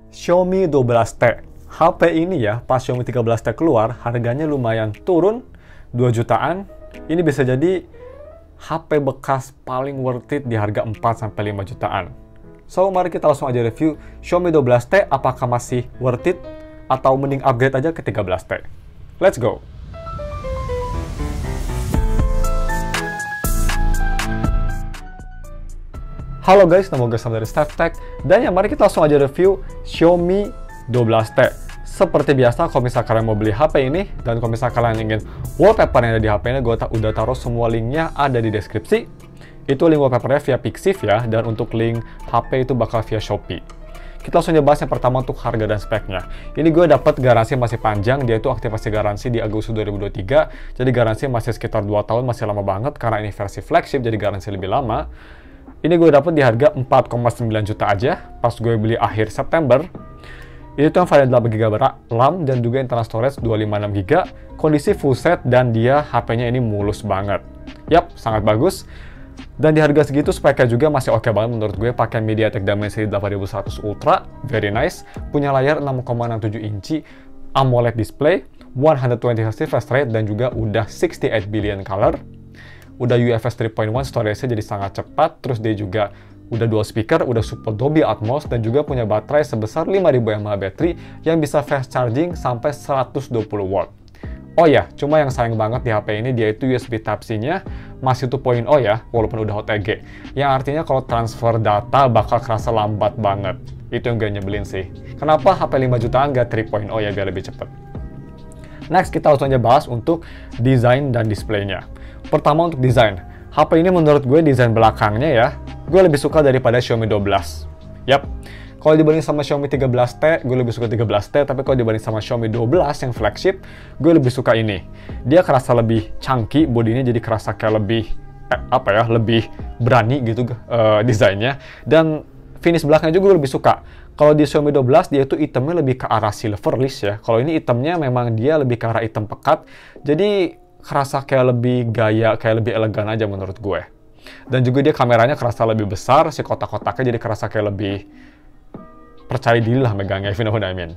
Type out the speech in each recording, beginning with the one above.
Xiaomi 12T. HP ini ya, pas Xiaomi 13T keluar, harganya lumayan turun, 2 jutaan. Ini bisa jadi HP bekas paling worth it di harga 4-5 jutaan. So, mari kita langsung aja review Xiaomi 12T, apakah masih worth it, atau mending upgrade aja ke 13T. Let's go! Halo guys, nama gue Sam dari StepTech, dan ya mari kita langsung aja review Xiaomi 12T. Seperti biasa, kalau misalnya kalian mau beli HP ini, dan kalau misalnya kalian ingin wallpaper yang ada di HP ini, gue udah taruh semua linknya ada di deskripsi. Itu link wallpapernya via Pixiv ya, dan untuk link HP itu bakal via Shopee. Kita langsung aja bahas yang pertama untuk harga dan speknya. Ini gue dapat garansi masih panjang, dia itu aktivasi garansi di Agustus 2023, jadi garansi masih sekitar 2 tahun, masih lama banget, karena ini versi flagship, jadi garansi lebih lama. Ini gue dapet di harga 4,9 juta aja, pas gue beli akhir September. Ini tuh yang varian 8GB RAM dan juga internal storage 256GB, kondisi full set dan dia HP-nya ini mulus banget. Yap, sangat bagus. Dan di harga segitu speknya juga masih oke banget menurut gue, pakai MediaTek Dimensity 8100 Ultra, very nice. Punya layar 6,67 inci, AMOLED display, 120Hz refresh rate dan juga udah 68 billion color. Udah UFS 3.1, storage-nya jadi sangat cepat, terus dia juga udah dual speaker, udah support Dolby Atmos, dan juga punya baterai sebesar 5000 mAh baterai yang bisa fast charging sampai 120 watt. Oh ya, cuma yang sayang banget di HP ini dia itu USB Type-C-nya masih 2.0 ya, walaupun udah OTG. Yang artinya kalau transfer data bakal kerasa lambat banget. Itu yang gue nyebelin sih. Kenapa HP 5 jutaan nggak 3.0 ya biar lebih cepet? Next, kita langsung aja bahas untuk desain dan displaynya. Pertama untuk desain. HP ini menurut gue desain belakangnya ya, gue lebih suka daripada Xiaomi 12. Yap, kalau dibanding sama Xiaomi 13T, gue lebih suka 13T, tapi kalau dibanding sama Xiaomi 12 yang flagship, gue lebih suka ini. Dia kerasa lebih chunky, bodinya jadi kerasa kayak lebih, lebih berani gitu desainnya. Dan finish belakangnya juga gue lebih suka. Kalau di Xiaomi 12, dia itu itemnya lebih ke arah silverish ya. Kalau ini itemnya memang dia lebih ke arah item pekat, jadi kerasa kayak lebih gaya, kayak lebih elegan aja menurut gue. Dan juga dia kameranya kerasa lebih besar, si kotak-kotaknya jadi kerasa kayak lebih percaya diri lah megangnya, if you know what I mean.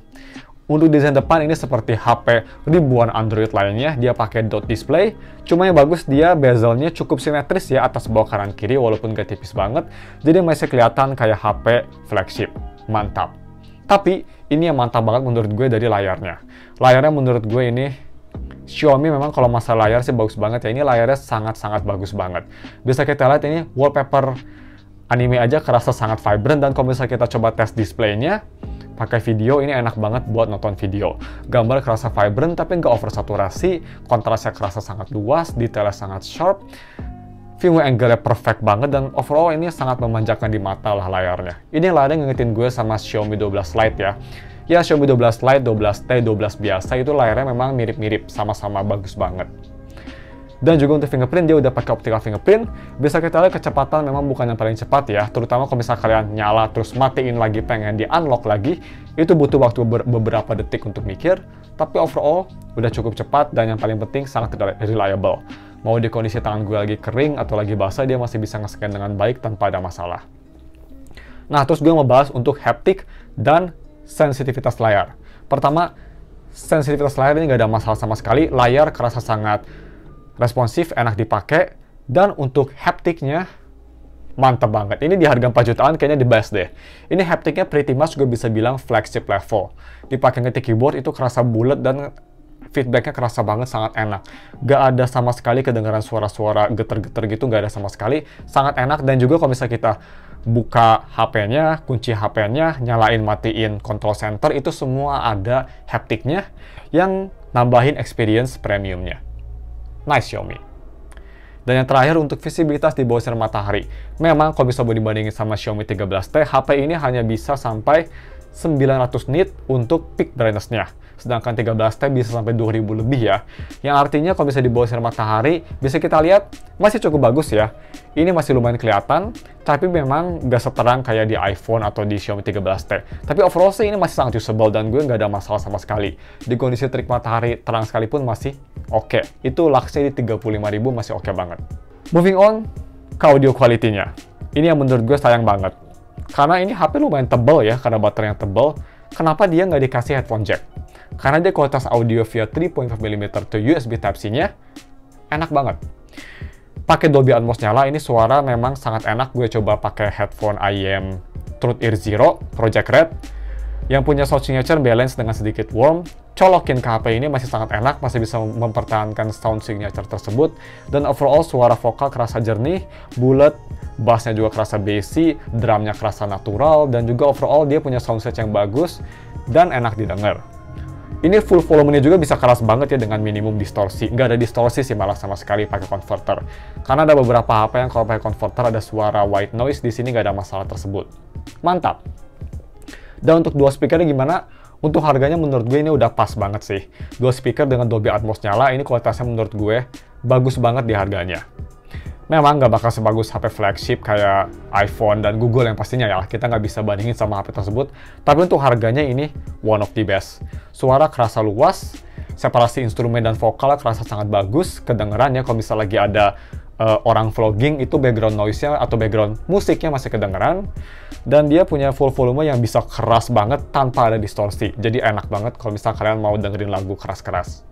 Untuk desain depan ini seperti HP ribuan Android lainnya, dia pakai dot display. Cuma yang bagus dia bezelnya cukup simetris ya, atas bawah kanan kiri walaupun gak tipis banget. Jadi masih kelihatan kayak HP flagship. Mantap. Tapi ini yang mantap banget menurut gue dari layarnya. Layarnya menurut gue ini Xiaomi memang kalau masalah layar sih bagus banget ya. Ini layarnya sangat-sangat bagus banget. Bisa kita lihat ini wallpaper anime aja kerasa sangat vibrant, dan kalau misalnya kita coba tes displaynya pakai video, ini enak banget buat nonton video. Gambar kerasa vibrant tapi nggak oversaturasi, kontrasnya kerasa sangat luas, detailnya sangat sharp, view angle-nya perfect banget, dan overall ini sangat memanjakan di mata lah layarnya. Ini layarnya ngingetin gue sama Xiaomi 12 Lite ya. Ya, Xiaomi 12 Lite, 12T, 12 biasa itu layarnya memang mirip-mirip, sama-sama bagus banget. Dan juga untuk fingerprint, dia udah pakai optical fingerprint. Bisa kita lihat kecepatan memang bukan yang paling cepat ya, terutama kalau misalnya kalian nyala terus matiin lagi pengen di-unlock lagi, itu butuh waktu beberapa detik untuk mikir, tapi overall udah cukup cepat, dan yang paling penting sangat reliable. Mau di kondisi tangan gue lagi kering atau lagi basah, dia masih bisa nge-scan dengan baik tanpa ada masalah. Nah, terus gue mau bahas untuk haptic dan sensitivitas layar. Pertama, sensitivitas layar ini nggak ada masalah sama sekali. Layar kerasa sangat responsif, enak dipakai. Dan untuk haptiknya, mantap banget. Ini di harga 4 jutaan kayaknya the best deh. Ini haptiknya pretty much gue bisa bilang flagship level. Dipakai ngetik keyboard itu kerasa bulat dan feedbacknya kerasa banget, sangat enak. Gak ada sama sekali kedengaran suara-suara geter-geter gitu, gak ada sama sekali. Sangat enak, dan juga kalau misalnya kita buka HP-nya, kunci HP-nya, nyalain matiin control center, itu semua ada haptiknya yang nambahin experience premiumnya. Nice Xiaomi. Dan yang terakhir untuk visibilitas di bawah sinar matahari. Memang kalau bisa dibandingin sama Xiaomi 13T, HP ini hanya bisa sampai 900 nit untuk peak brightness-nya. Sedangkan 13T bisa sampai 2000 lebih ya. Yang artinya kalau bisa di bawah sinar matahari, bisa kita lihat masih cukup bagus ya. Ini masih lumayan kelihatan, tapi memang nggak seterang kayak di iPhone atau di Xiaomi 13T. Tapi overall sih ini masih sangat usable, dan gue nggak ada masalah sama sekali. Di kondisi terik matahari terang sekalipun masih oke. Itu luxnya di 35.000 masih oke banget. Moving on ke audio quality-nya. Ini yang menurut gue sayang banget. Karena ini HP lumayan tebal ya, karena baterai yang tebal. Kenapa dia nggak dikasih headphone jack? Karena dia kualitas audio via 3.5mm to USB Type-C-nya enak banget. Pakai Dolby Atmos nyala, ini suara memang sangat enak. Gue coba pakai headphone IEM Truth Ear Zero Project Red yang punya sound signature balance dengan sedikit warm. Colokin ke HP ini masih sangat enak, masih bisa mempertahankan sound signature tersebut, dan overall suara vokal kerasa jernih, bulat, bassnya juga kerasa bassy, drumnya kerasa natural, dan juga overall dia punya soundset yang bagus dan enak didengar. Ini full volumenya juga bisa keras banget ya dengan minimum distorsi. Nggak ada distorsi sih malah sama sekali pakai converter. Karena ada beberapa HP yang kalau pakai converter ada suara white noise, di sini nggak ada masalah tersebut. Mantap! Dan untuk dua speakernya gimana? Untuk harganya menurut gue ini udah pas banget sih. Dua speaker dengan Dolby Atmos nyala, ini kualitasnya menurut gue bagus banget di harganya. Memang nggak bakal sebagus HP flagship kayak iPhone dan Google yang pastinya ya, kita nggak bisa bandingin sama HP tersebut. Tapi untuk harganya ini one of the best. Suara kerasa luas, separasi instrumen dan vokal kerasa sangat bagus, kedengeran ya kalau misalnya lagi ada orang vlogging itu background noise-nya atau background musiknya masih kedengeran, dan dia punya full volume yang bisa keras banget tanpa ada distorsi. Jadi enak banget kalau misalnya kalian mau dengerin lagu keras-keras.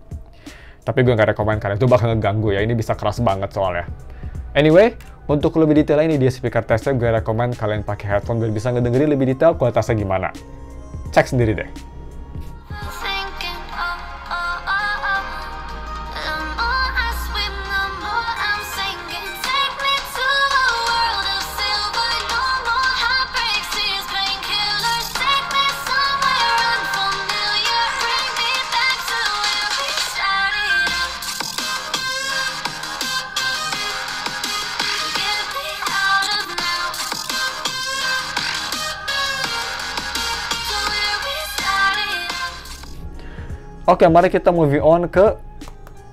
Tapi gue nggak rekomen kalian, itu bakal ngeganggu ya, ini bisa keras banget soalnya. Anyway, untuk lebih detail ini dia speaker testnya, gue rekomen kalian pakai headphone biar bisa ngedengerin lebih detail kualitasnya gimana. Cek sendiri deh. Oke, mari kita moving on ke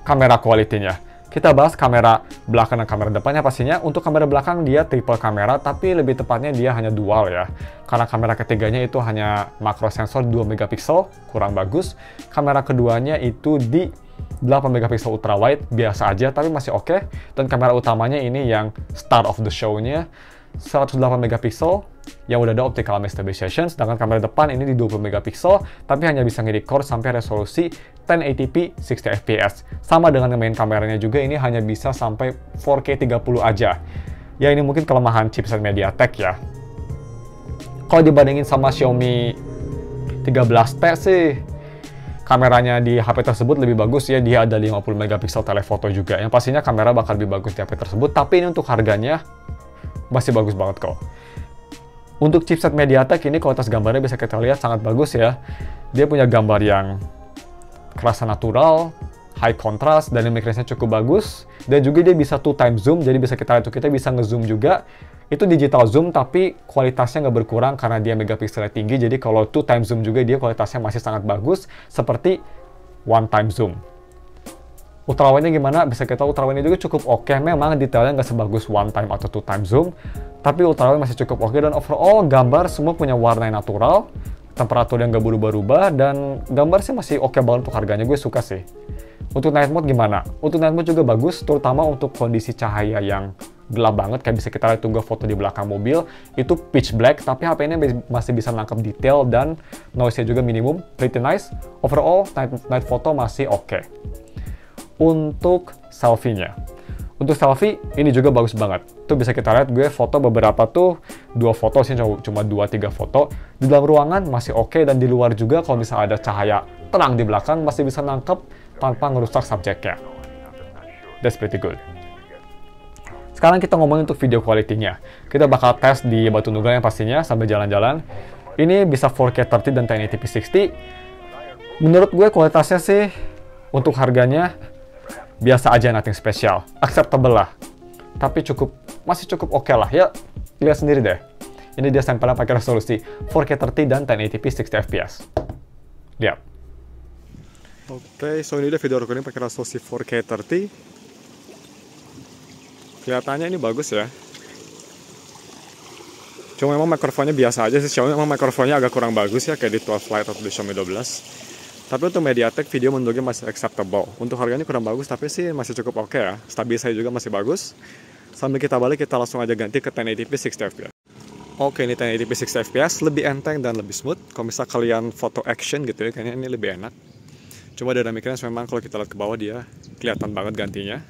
kamera quality-nya. Kita bahas kamera belakang dan kamera depannya pastinya. Untuk kamera belakang dia triple kamera, tapi lebih tepatnya dia hanya dual ya. Karena kamera ketiganya itu hanya makro sensor 2 megapiksel, kurang bagus. Kamera keduanya itu di 8 megapiksel ultra wide, biasa aja tapi masih oke. Dan kamera utamanya ini yang star of the show-nya, 108 megapiksel yang udah ada optical image stabilization, sedangkan kamera depan ini di 20 megapiksel tapi hanya bisa nge-record sampai resolusi 1080p 60 fps. Sama dengan main kameranya juga, ini hanya bisa sampai 4K 30 aja. Ya ini mungkin kelemahan chipset MediaTek ya. Kalau dibandingin sama Xiaomi 13T sih, kameranya di HP tersebut lebih bagus ya, dia ada 50 megapiksel telefoto juga. Yang pastinya kamera bakal lebih bagus di HP tersebut, tapi ini untuk harganya masih bagus banget kok. Untuk chipset MediaTek ini kualitas gambarnya bisa kita lihat sangat bagus ya. Dia punya gambar yang kerasa natural, high contrast, dynamic range-nya cukup bagus. Dan juga dia bisa 2x zoom, jadi bisa kita lihat, kita bisa nge-zoom juga. Itu digital zoom, tapi kualitasnya nggak berkurang karena dia megapikselnya tinggi. Jadi kalau 2x zoom juga dia kualitasnya masih sangat bagus, seperti 1x zoom. Ultrawide-nya gimana? Bisa kita ultrawide-nya juga cukup oke. Memang detailnya nggak sebagus 1x atau 2x zoom, tapi ultrawide masih cukup oke. Dan overall gambar semua punya warna yang natural, temperatur yang nggak berubah-ubah, dan gambar sih masih oke banget untuk harganya. Gue suka sih. Untuk night mode gimana? Untuk night mode juga bagus, terutama untuk kondisi cahaya yang gelap banget. Kayak bisa kita lihat tunggu foto di belakang mobil, itu pitch black, tapi HP ini masih bisa nangkep detail dan noise-nya juga minimum, pretty nice. Overall, night photo masih oke. Untuk selfie-nya. Untuk selfie, ini juga bagus banget. Tuh bisa kita lihat, gue foto beberapa tuh, 2 foto sih, cuma 2-3 foto. Di dalam ruangan masih oke, dan di luar juga kalau misalnya ada cahaya terang di belakang, masih bisa nangkep tanpa ngerusak subjeknya. That's pretty good. Sekarang kita ngomongin untuk video quality-nya. Kita bakal tes di Batu Nunggal yang pastinya, sambil jalan-jalan. Ini bisa 4K 30 dan 1080p 60. Menurut gue kualitasnya sih, untuk harganya, biasa aja, nothing spesial, acceptable lah, tapi masih cukup oke lah ya. Lihat sendiri deh, ini dia sampelnya pakai resolusi 4K 30 dan 1080p 60 fps. Lihat. Oke, so ini dia video recording pakai resolusi 4K 30. Kelihatannya ini bagus ya. Cuma memang mikrofonnya biasa aja sih, Xiaomi memang mikrofonnya agak kurang bagus ya, kayak di 12 Lite atau di Xiaomi 12. Tapi untuk MediaTek video menurutnya masih acceptable. Untuk harganya kurang bagus, tapi sih masih cukup oke ya. Stabilisasi juga masih bagus. Sambil kita balik, kita langsung aja ganti ke 1080p 60 fps. Oke, ini 1080p 60 fps, lebih enteng dan lebih smooth. Kalau misal kalian foto action gitu ya, kayaknya ini lebih enak. Cuma dynamic range memang kalau kita lihat ke bawah dia kelihatan banget gantinya.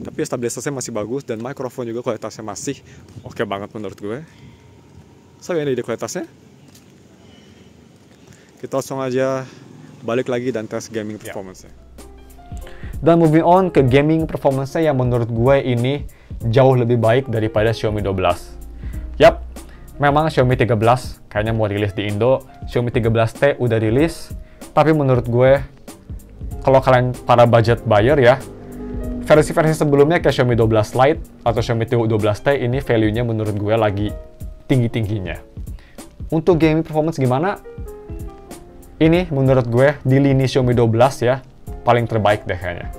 Tapi stabilitasnya masih bagus dan mikrofon juga kualitasnya masih oke banget menurut gue. So, ini dia kualitasnya. Kita langsung aja balik lagi dan tes gaming performance-nya. Dan moving on ke gaming performance-nya yang menurut gue ini jauh lebih baik daripada Xiaomi 12. Yap, memang Xiaomi 13 kayaknya mau rilis di Indo, Xiaomi 13T udah rilis, tapi menurut gue, kalau kalian para budget buyer ya, versi-versi sebelumnya kayak Xiaomi 12 Lite atau Xiaomi 12T ini value-nya menurut gue lagi tinggi-tingginya. Untuk gaming performance gimana? Ini menurut gue di lini Xiaomi 12 ya, paling terbaik deh kayaknya.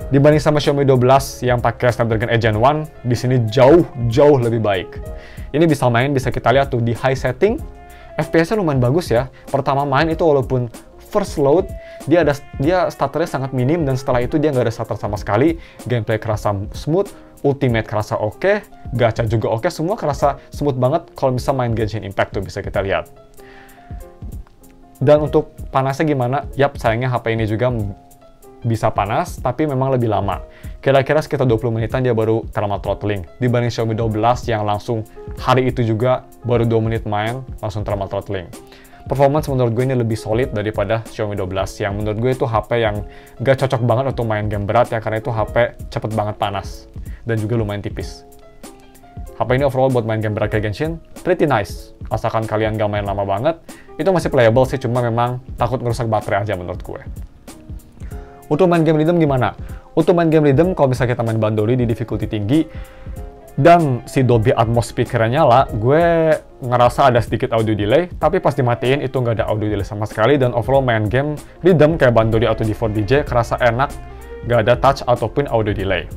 Dibanding sama Xiaomi 12 yang pakai Snapdragon 8 Gen 1, di sini jauh lebih baik. Ini bisa kita lihat tuh di high setting, FPS-nya lumayan bagus ya. Pertama main itu walaupun first load, dia stutternya sangat minim dan setelah itu dia nggak ada stutter sama sekali. Gameplay kerasa smooth, ultimate kerasa oke, gacha juga oke, semua kerasa smooth banget kalau bisa main Genshin Impact tuh bisa kita lihat. Dan untuk panasnya gimana? Yap, sayangnya HP ini juga bisa panas, tapi memang lebih lama. Kira-kira sekitar 20 menitan dia baru thermal throttling. Dibanding Xiaomi 12 yang langsung hari itu juga baru 2 menit main, langsung thermal throttling. Performance menurut gue ini lebih solid daripada Xiaomi 12, yang menurut gue itu HP yang gak cocok banget untuk main game berat ya, karena itu HP cepet banget panas, dan juga lumayan tipis. HP ini overall buat main game berat kayak Genshin, pretty nice. Asalkan kalian gak main lama banget, itu masih playable sih, cuma memang takut ngerusak baterai aja menurut gue. Untuk main game rhythm gimana? Untuk main game rhythm, kalau misalnya kita main Bandori di difficulty tinggi, dan si Dolby Atmos speaker-nya nyala, gue ngerasa ada sedikit audio delay, tapi pas dimatiin itu nggak ada audio delay sama sekali, dan overall main game rhythm kayak Bandori atau D4DJ kerasa enak, nggak ada touch ataupun audio delay.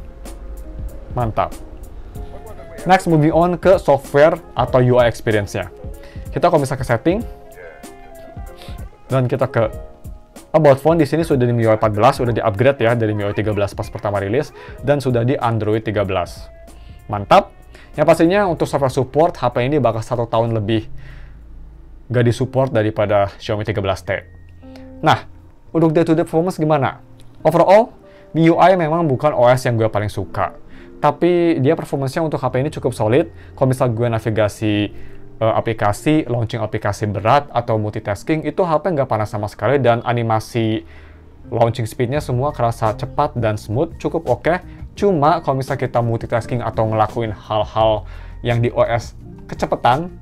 Mantap. Next, moving on ke software atau UI experience-nya. Kita kalau misalnya ke setting, dan kita ke About Phone, di sini sudah di MIUI 14, sudah di-upgrade ya dari MIUI 13 pas pertama rilis, dan sudah di Android 13. Mantap. Yang pastinya untuk software support, HP ini bakal 1 tahun lebih gak disupport daripada Xiaomi 13T. Nah, untuk day-to-day performance gimana? Overall, MIUI memang bukan OS yang gue paling suka. Tapi dia performance-nya untuk HP ini cukup solid. Kalau misal gue navigasi aplikasi, launching aplikasi berat, atau multitasking, itu HP nggak panas sama sekali, dan animasi launching speed-nya semua kerasa cepat dan smooth, cukup oke. Cuma kalau misalnya kita multitasking atau ngelakuin hal-hal yang di OS kecepatan,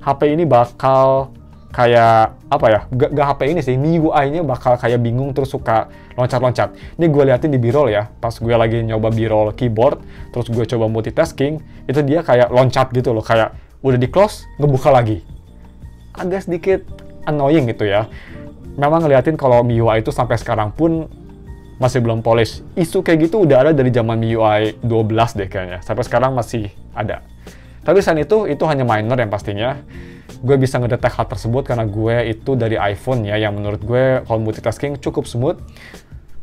HP ini bakal kayak, apa ya, gak HP ini sih, MIUI-nya bakal kayak bingung terus suka loncat-loncat. Ini gue liatin di B-roll ya, pas gue lagi nyoba B-roll keyboard, terus gue coba multitasking, itu dia kayak loncat gitu loh, kayak udah di close, ngebuka lagi. Agak sedikit annoying gitu ya. Memang ngeliatin kalau MIUI itu sampai sekarang pun masih belum polish. Isu kayak gitu udah ada dari zaman MIUI 12 deh kayaknya. Sampai sekarang masih ada. Tapi selain itu hanya minor yang pastinya. Gue bisa ngedetek hal tersebut karena gue itu dari iPhone ya, yang menurut gue kalau multitasking cukup smooth.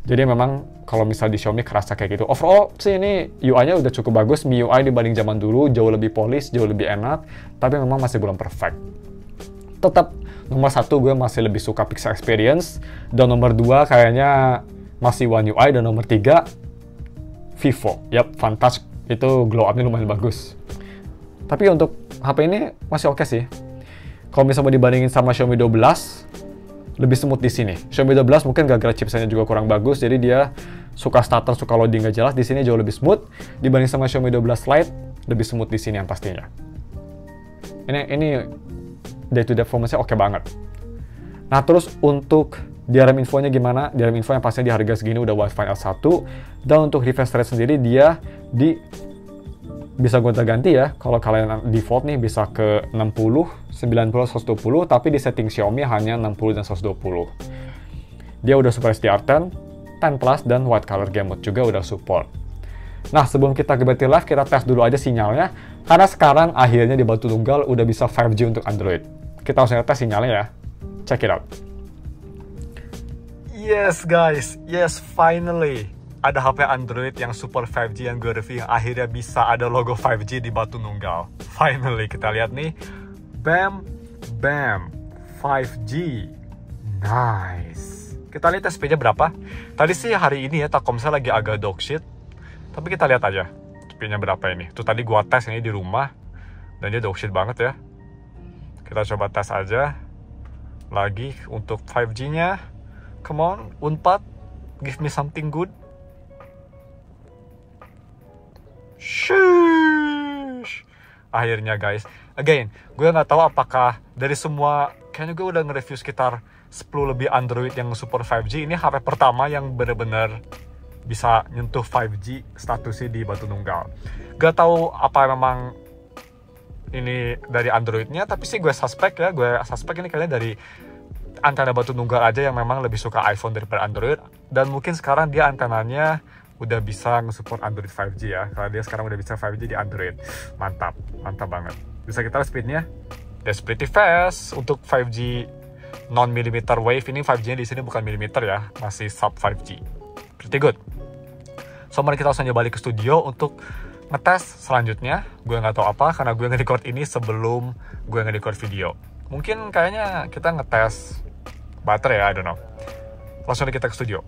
Jadi memang kalau misal di Xiaomi kerasa kayak gitu. Overall sih ini UI-nya udah cukup bagus. MIUI dibanding zaman dulu jauh lebih polish, jauh lebih enak. Tapi memang masih belum perfect. Tetap nomor 1 gue masih lebih suka Pixel Experience. Dan nomor 2 kayaknya masih One UI. Dan nomor 3 Vivo. Yap, Vantage itu glow up-nya lumayan bagus. Tapi untuk HP ini masih oke sih. Kalau misalnya mau dibandingin sama Xiaomi 12, lebih smooth di sini. Xiaomi 12 mungkin gara-gara chipsetnya juga kurang bagus, jadi dia suka stutter, suka loading gak jelas. Di sini jauh lebih smooth. Dibanding sama Xiaomi 12 Lite, lebih smooth di sini yang pastinya. Ini day-to-day performance-nya oke banget. Nah, terus untuk DRM infonya gimana? DRM info yang pastinya di harga segini udah Wi-Fi L1. Dan untuk refresh rate sendiri dia bisa gonta-ganti ya. Kalau kalian default nih bisa ke 60, 90, 120, tapi di setting Xiaomi hanya 60 dan 120. Dia udah support HDR10, 10 Plus, dan white color game mode juga udah support. Nah, sebelum kita ke battery life, kita tes dulu aja sinyalnya. Karena sekarang akhirnya di Batu Tunggal udah bisa 5G untuk Android. Kita langsung tes sinyalnya ya. Check it out. Yes guys, yes finally. ada HP Android yang super 5G yang gue review yang akhirnya bisa ada logo 5G di batu nunggal. Finally, kita lihat nih. Bam, bam, 5G. Nice. Kita lihat speednya berapa. Tadi sih hari ini ya, Telkomsel lagi agak dog shit. Tapi kita lihat aja speednya berapa ini. Tuh tadi gua tes ini di rumah. Dan dia dog shit banget ya. Kita coba tes aja. Lagi untuk 5G-nya. Come on, Unpad. Give me something good. Shush. Akhirnya guys. Again, gue nggak tahu apakah dari semua, kayaknya gue udah nge-review sekitar 10 lebih Android yang super 5G. Ini HP pertama yang bener-bener bisa nyentuh 5G statusnya di batu nunggal. Gak tahu apa memang ini dari Androidnya, tapi sih gue suspek ya. Gue suspek ini kayaknya dari antena batu nunggal aja yang memang lebih suka iPhone daripada Android. Dan mungkin sekarang dia antenanya udah bisa nge-support Android 5G ya. Karena dia sekarang udah bisa 5G di Android. Mantap, mantap banget. Bisa kita lihat speednya. That's pretty fast untuk 5G non-millimeter wave. Ini 5G-nya di sini bukan millimeter ya, masih sub 5G. Pretty good. So mari kita langsung balik ke studio untuk ngetes selanjutnya. Gue nggak tahu apa karena gue nge-record ini sebelum gue nge-record video. Mungkin kayaknya kita ngetes baterai ya, I don't know. Langsung kita ke studio.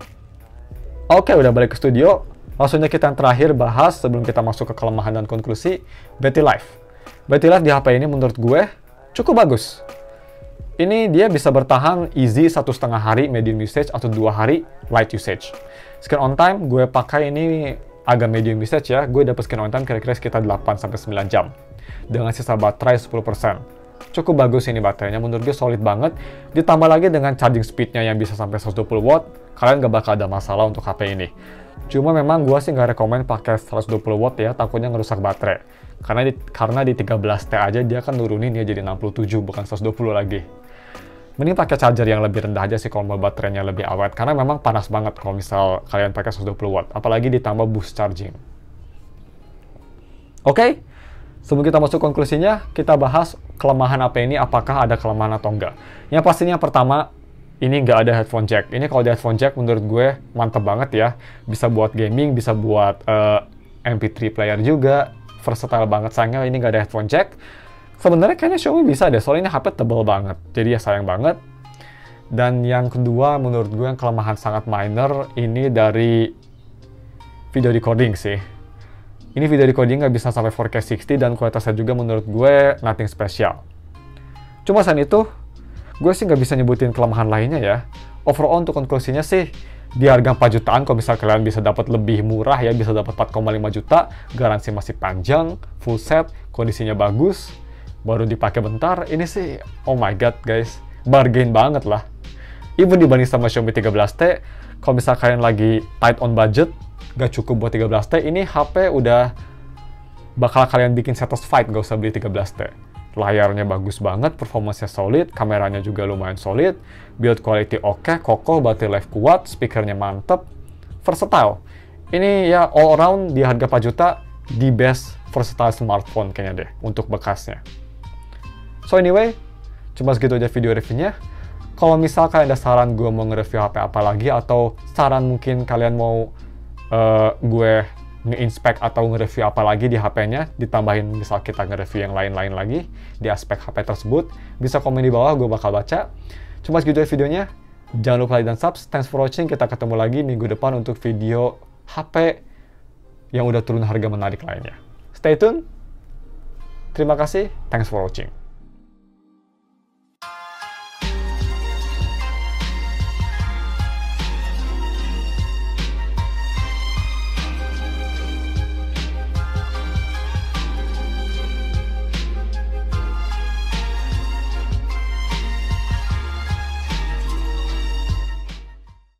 Oke, udah balik ke studio. Langsungnya kita yang terakhir bahas sebelum kita masuk ke kelemahan dan konklusi, battery life. Battery life di HP ini menurut gue cukup bagus. Ini dia bisa bertahan easy 1,5 hari medium usage atau 2 hari light usage. Screen on time gue pakai ini agak medium usage ya. Gue dapat screen on time kira-kira sekitar 8-9 jam. Dengan sisa baterai 10%. Cukup bagus ini baterainya, menurut gue solid banget. Ditambah lagi dengan charging speednya yang bisa sampai 120 watt, kalian gak bakal ada masalah untuk HP ini. Cuma memang gue sih gak rekomen pakai 120 watt ya, takutnya ngerusak baterai. Karena di 13T aja dia kan nurunin ya jadi 67, bukan 120 lagi. Mending pakai charger yang lebih rendah aja sih kalau mau baterainya lebih awet, karena memang panas banget kalau misal kalian pakai 120 watt, apalagi ditambah boost charging. Oke? Sebelum kita masuk konklusinya, kita bahas kelemahan HP ini, apakah ada kelemahan atau enggak. Yang pastinya pertama, ini nggak ada headphone jack. Ini kalau ada headphone jack menurut gue mantep banget ya. Bisa buat gaming, bisa buat MP3 player juga. Versatile banget, sayangnya ini nggak ada headphone jack. Sebenarnya kayaknya Xiaomi bisa deh, soalnya ini HP tebal banget. Jadi ya sayang banget. Dan yang kedua, menurut gue yang kelemahan sangat minor, ini dari video recording sih. Ini video recording nggak bisa sampai 4K 60 dan kualitasnya juga menurut gue nothing special. Cuma selain itu, gue sih nggak bisa nyebutin kelemahan lainnya ya. Overall untuk konklusinya sih, di harga 4 jutaan, kalau misal kalian bisa dapat lebih murah ya, bisa dapat 4,5 juta, garansi masih panjang, full set, kondisinya bagus, baru dipakai bentar, ini sih, oh my god guys, bargain banget lah. Even dibanding sama Xiaomi 13T, kalau misal kalian lagi tight on budget, gak cukup buat 13T, ini HP udah bakal kalian bikin satisfied, gak usah beli 13T. Layarnya bagus banget, performanya solid, kameranya juga lumayan solid, build quality oke, kokoh, baterai life kuat, speakernya mantep, versatile. Ini ya all around di harga 4 juta, the best versatile smartphone kayaknya deh, untuk bekasnya. So anyway, cuma segitu aja video reviewnya. Kalau misal kalian ada saran gue mau nge-review HP apa lagi, atau saran mungkin kalian mau gue nge-inspect atau nge-review apa lagi di HP-nya, ditambahin misal kita nge-review yang lain-lain lagi di aspek HP tersebut, bisa komen di bawah, gue bakal baca. Cuma segitu ya videonya, jangan lupa like dan subs. Thanks for watching, kita ketemu lagi minggu depan untuk video HP yang udah turun harga menarik lainnya. Stay tune, terima kasih, thanks for watching.